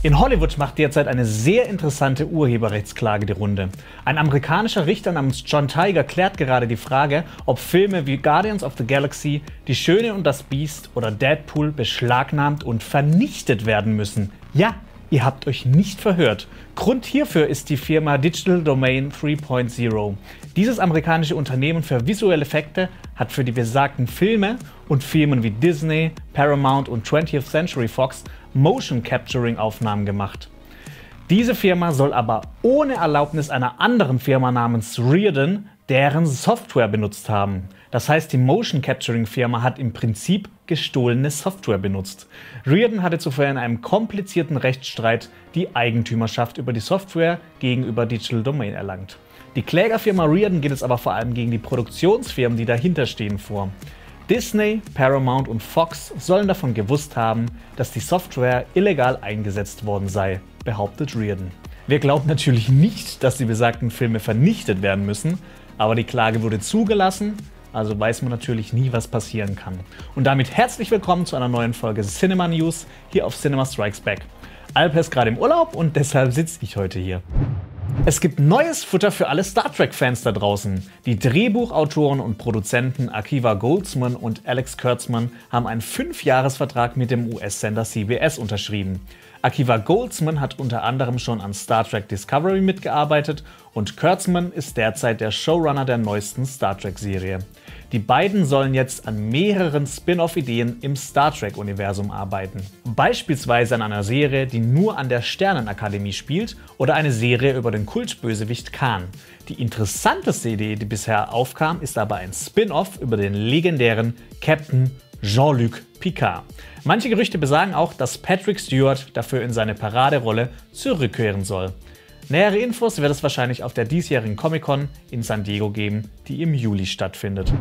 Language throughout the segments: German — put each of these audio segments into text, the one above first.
In Hollywood macht derzeit eine sehr interessante Urheberrechtsklage die Runde. Ein amerikanischer Richter namens John Tiger klärt gerade die Frage, ob Filme wie Guardians of the Galaxy, Die Schöne und das Biest oder Deadpool beschlagnahmt und vernichtet werden müssen. Ja, ihr habt euch nicht verhört. Grund hierfür ist die Firma Digital Domain 3.0. Dieses amerikanische Unternehmen für visuelle Effekte hat für die besagten Filme und Firmen wie Disney, Paramount und 20th Century Fox Motion Capturing Aufnahmen gemacht. Diese Firma soll aber ohne Erlaubnis einer anderen Firma namens Reardon deren Software benutzt haben. Das heißt, die Motion Capturing Firma hat im Prinzip gestohlene Software benutzt. Reardon hatte zuvor in einem komplizierten Rechtsstreit die Eigentümerschaft über die Software gegenüber Digital Domain erlangt. Die Klägerfirma Reardon geht es aber vor allem gegen die Produktionsfirmen, die dahinter stehen, vor. Disney, Paramount und Fox sollen davon gewusst haben, dass die Software illegal eingesetzt worden sei, behauptet Reardon. Wir glauben natürlich nicht, dass die besagten Filme vernichtet werden müssen, aber die Klage wurde zugelassen, also weiß man natürlich nie, was passieren kann. Und damit herzlich willkommen zu einer neuen Folge Cinema News hier auf Cinema Strikes Back. Alper ist gerade im Urlaub und deshalb sitze ich heute hier. Es gibt neues Futter für alle Star Trek-Fans da draußen. Die Drehbuchautoren und Produzenten Akiva Goldsman und Alex Kurtzman haben einen 5-Jahres-Vertrag mit dem US-Sender CBS unterschrieben. Akiva Goldsman hat unter anderem schon an Star Trek Discovery mitgearbeitet und Kurtzman ist derzeit der Showrunner der neuesten Star Trek-Serie. Die beiden sollen jetzt an mehreren Spin-off-Ideen im Star Trek-Universum arbeiten. Beispielsweise an einer Serie, die nur an der Sternenakademie spielt, oder eine Serie über den Kultbösewicht Khan. Die interessanteste Idee, die bisher aufkam, ist aber ein Spin-off über den legendären Captain Jean-Luc Picard. Manche Gerüchte besagen auch, dass Patrick Stewart dafür in seine Paraderolle zurückkehren soll. Nähere Infos wird es wahrscheinlich auf der diesjährigen Comic-Con in San Diego geben, die im Juli stattfindet.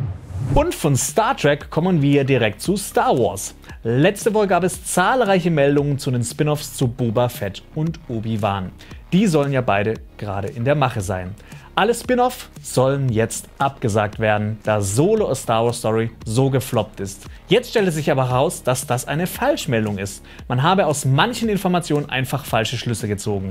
Und von Star Trek kommen wir direkt zu Star Wars. Letzte Woche gab es zahlreiche Meldungen zu den Spin-offs zu Boba Fett und Obi-Wan. Die sollen ja beide gerade in der Mache sein. Alle Spin-off sollen jetzt abgesagt werden, da Solo A Star Wars Story so gefloppt ist. Jetzt stellt es sich aber heraus, dass das eine Falschmeldung ist. Man habe aus manchen Informationen einfach falsche Schlüsse gezogen.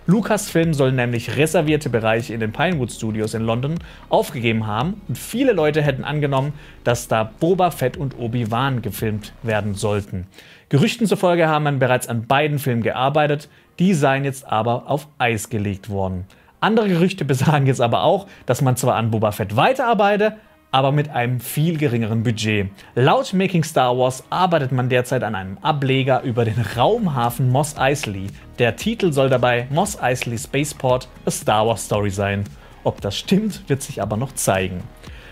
Lucasfilm soll nämlich reservierte Bereiche in den Pinewood Studios in London aufgegeben haben und viele Leute hätten angenommen, dass da Boba Fett und Obi-Wan gefilmt werden sollten. Gerüchten zufolge haben man bereits an beiden Filmen gearbeitet, die seien jetzt aber auf Eis gelegt worden. Andere Gerüchte besagen jetzt aber auch, dass man zwar an Boba Fett weiterarbeite, aber mit einem viel geringeren Budget. Laut Making Star Wars arbeitet man derzeit an einem Ableger über den Raumhafen Mos Eisley. Der Titel soll dabei Mos Eisley Spaceport A Star Wars Story sein. Ob das stimmt, wird sich aber noch zeigen.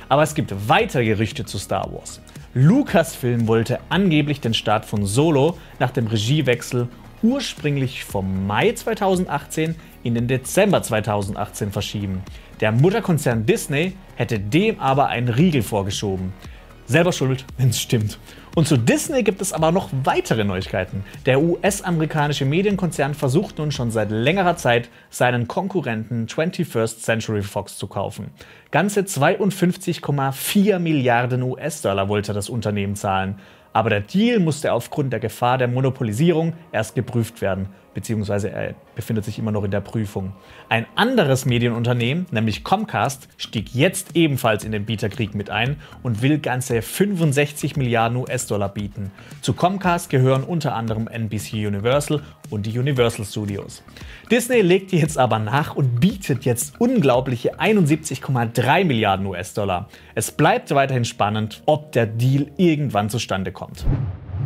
Aber es gibt weitere Gerüchte zu Star Wars. Lucasfilm wollte angeblich den Start von Solo nach dem Regiewechsel ursprünglich vom Mai 2018 in den Dezember 2018 verschieben. Der Mutterkonzern Disney hätte dem aber einen Riegel vorgeschoben. Selber schuld, wenn es stimmt. Und zu Disney gibt es aber noch weitere Neuigkeiten. Der US-amerikanische Medienkonzern versucht nun schon seit längerer Zeit, seinen Konkurrenten 21st Century Fox zu kaufen. Ganze 52,4 Milliarden US-Dollar wollte das Unternehmen zahlen. Aber der Deal musste aufgrund der Gefahr der Monopolisierung erst geprüft werden, beziehungsweise er befindet sich immer noch in der Prüfung. Ein anderes Medienunternehmen, nämlich Comcast, stieg jetzt ebenfalls in den Bieterkrieg mit ein und will ganze 65 Milliarden US-Dollar bieten. Zu Comcast gehören unter anderem NBC Universal und die Universal Studios. Disney legt jetzt aber nach und bietet jetzt unglaubliche 71,3 Milliarden US-Dollar. Es bleibt weiterhin spannend, ob der Deal irgendwann zustande kommt.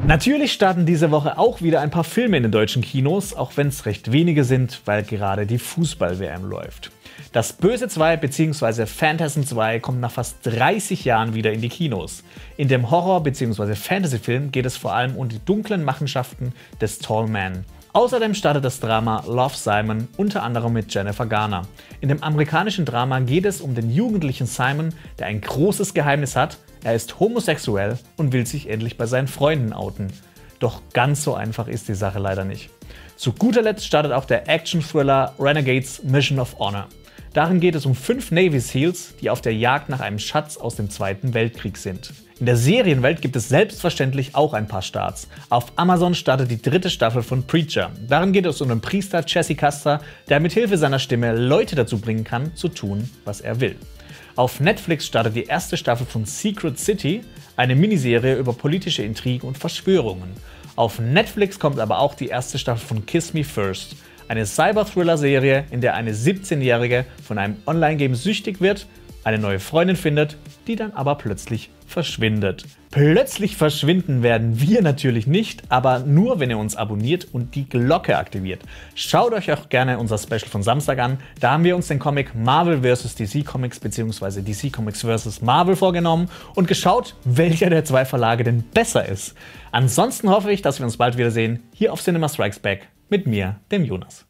Natürlich starten diese Woche auch wieder ein paar Filme in den deutschen Kinos, auch wenn es recht wenige sind, weil gerade die Fußball-WM läuft. Das Böse 2 bzw. Phantasm 2 kommt nach fast 30 Jahren wieder in die Kinos. In dem Horror- bzw. Fantasy-Film geht es vor allem um die dunklen Machenschaften des Tall Man. Außerdem startet das Drama Love, Simon unter anderem mit Jennifer Garner. In dem amerikanischen Drama geht es um den jugendlichen Simon, der ein großes Geheimnis hat. Er ist homosexuell und will sich endlich bei seinen Freunden outen. Doch ganz so einfach ist die Sache leider nicht. Zu guter Letzt startet auch der Action-Thriller Renegades Mission of Honor. Darin geht es um 5 Navy Seals, die auf der Jagd nach einem Schatz aus dem Zweiten Weltkrieg sind. In der Serienwelt gibt es selbstverständlich auch ein paar Starts. Auf Amazon startet die 3. Staffel von Preacher. Darin geht es um den Priester Jesse Custer, der mit Hilfe seiner Stimme Leute dazu bringen kann, zu tun, was er will. Auf Netflix startet die 1. Staffel von Secret City, eine Miniserie über politische Intrigen und Verschwörungen. Auf Netflix kommt aber auch die 1. Staffel von Kiss Me First, eine Cyber-Thriller-Serie, in der eine 17-Jährige von einem Online-Game süchtig wird, eine neue Freundin findet, die dann aber plötzlich verschwindet. Plötzlich verschwinden werden wir natürlich nicht, aber nur, wenn ihr uns abonniert und die Glocke aktiviert. Schaut euch auch gerne unser Special von Samstag an. Da haben wir uns den Comic Marvel vs. DC Comics bzw. DC Comics vs. Marvel vorgenommen und geschaut, welcher der 2 Verlage denn besser ist. Ansonsten hoffe ich, dass wir uns bald wiedersehen, hier auf Cinema Strikes Back mit mir, dem Jonas.